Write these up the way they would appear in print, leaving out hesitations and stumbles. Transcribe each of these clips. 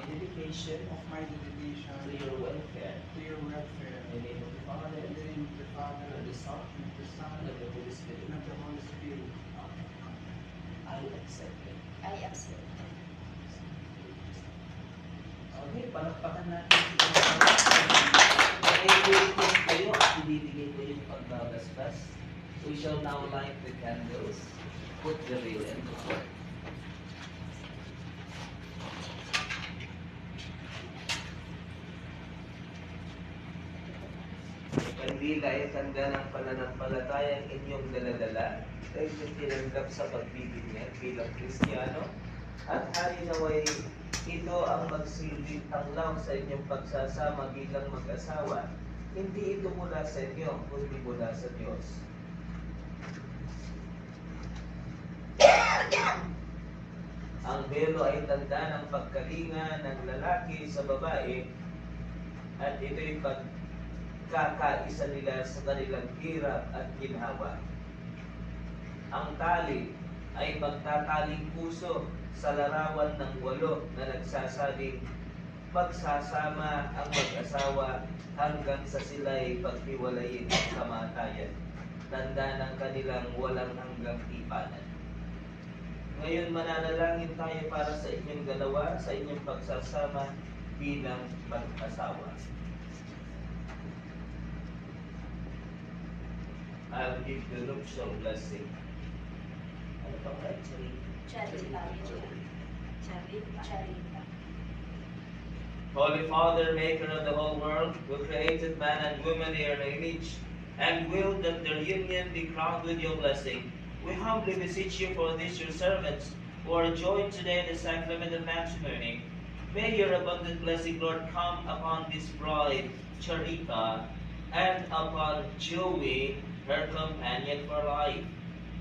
dedication to your welfare. to your welfare. In the name of the Father, In the name of the Father, and the Son, and of the Son, and of the Holy Spirit. and of the Holy Spirit. I accept it. I accept. Okay, palakpakan natin si Lord. Nag-enjoy kayo at ibibigay ko yung pagbabasbas. We shall now light the candles, put the veil in the floor. Kandila ay tanda ng pananampalatayang inyong daladala ay tinanggap sa pagbibinyag bilang Kristiyano at hari naway ito ang magsilbing tanglaw sa inyong pagsasama bilang mag-asawa. Hindi ito mula sa inyo, kundi mula sa Diyos. Ang belo ay tanda ng pagkalinga ng lalaki sa babae at ito'y pagkakaisa nila sa kanilang hirap at ginhawa. Ang tali ay pagtataling puso sa larawan ng 8 na nagsasabing magsasama ang mag-asawa hanggang sa sila'y paghiwalayin ng kamatayan. Tanda ng kanilang walang hanggang tipanan. Ngayon mananalangin tayo para sa inyong dalawa, sa inyong pagsasama bilang mag-asawa. I'll give the nuptial blessing. Ano pa ba? Charita. Holy Father, maker of the whole world, who created man and woman in your image, and willed that their union be crowned with your blessing, we humbly beseech you for these your servants, who are joined today in the sacrament of matrimony. May your abundant blessing, Lord, come upon this bride, Charita, and upon Joey, her companion for life.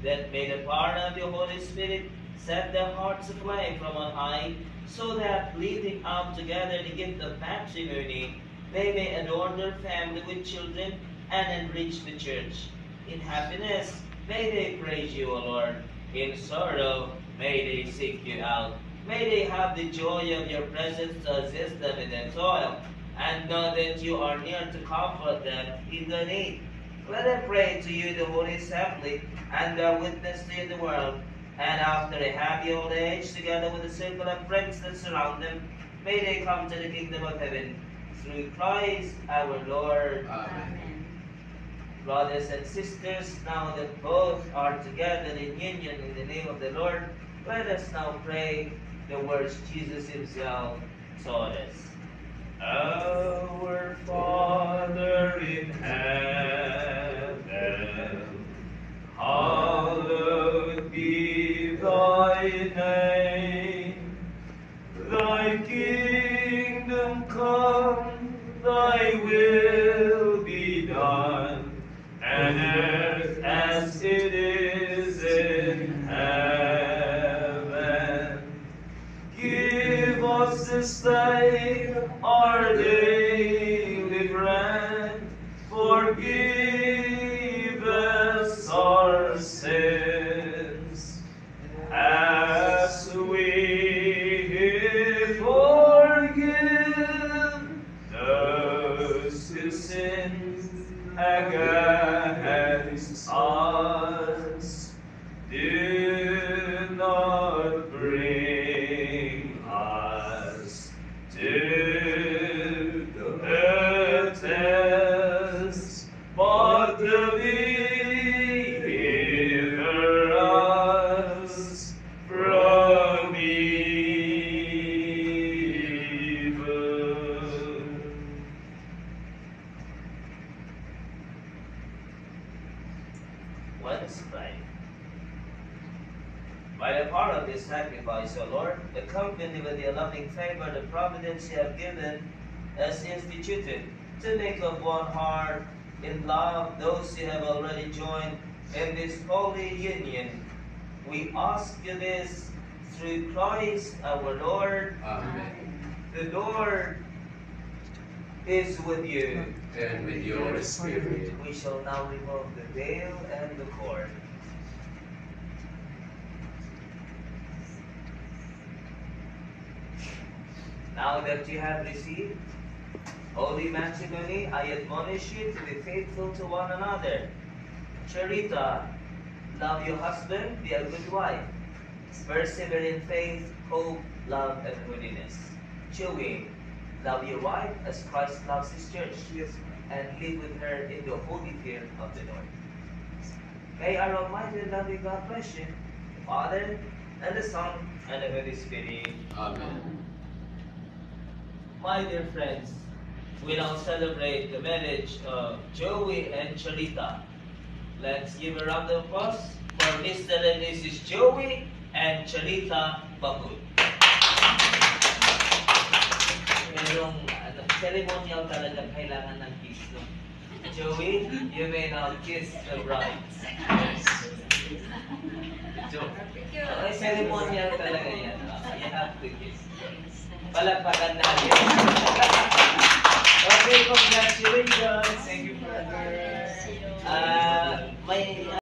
That may the power of your Holy Spirit set their hearts aflame from on high, so that, living out together the gift of matrimony, they may adorn their family with children and enrich the church. In happiness, may they praise you, O Lord. In sorrow, may they seek you out. May they have the joy of your presence to assist them in their toil, and know that you are near to comfort them in their need. Let them pray to you, the Holy Assembly, and bear witness to you in the world. And after a happy old age, together with the circle of friends that surround them, may they come to the kingdom of heaven. Through Christ our Lord. Amen. Brothers and sisters, now that both are together in union in the name of the Lord, let us now pray the words Jesus himself taught us. Our Father in heaven, hallowed be thy name. Thy kingdom come, thy will be done, on earth as it is in heaven. Give us this day our daily bread. Forgive us our sins, as we forgive those who sin against us. Do not bring us to the test, but deliver us from evil. Let us pray. By the power of this sacrifice, O Lord, accompany with your loving favor the providence you have given as instituted, to make of one heart in love those you have already joined in this holy union. We ask you this through Christ our Lord. Amen. The Lord is with you. And with your spirit. We shall now remove the veil and the cord. Now that you have received holy matrimony, I admonish you to be faithful to one another. Charita, love your husband, be a good wife. Persevere in faith, hope, love, and holiness. Joey, love your wife as Christ loves his church, and live with her in the holy fear of the Lord. May our Almighty and loving God bless you, the Father, and the Son, and the Holy Spirit. Amen. My dear friends, we now celebrate the marriage of Joey and Charita. Let's give a round of applause for Mr. and Mrs. Joey and Charita Bakut. Merong ceremonial talaga kailangan ng kiss, no? Joey, you may now kiss the bride. Okay, ceremonial talaga yan. You have to kiss. Palagpakan natin. Okay, congratulations.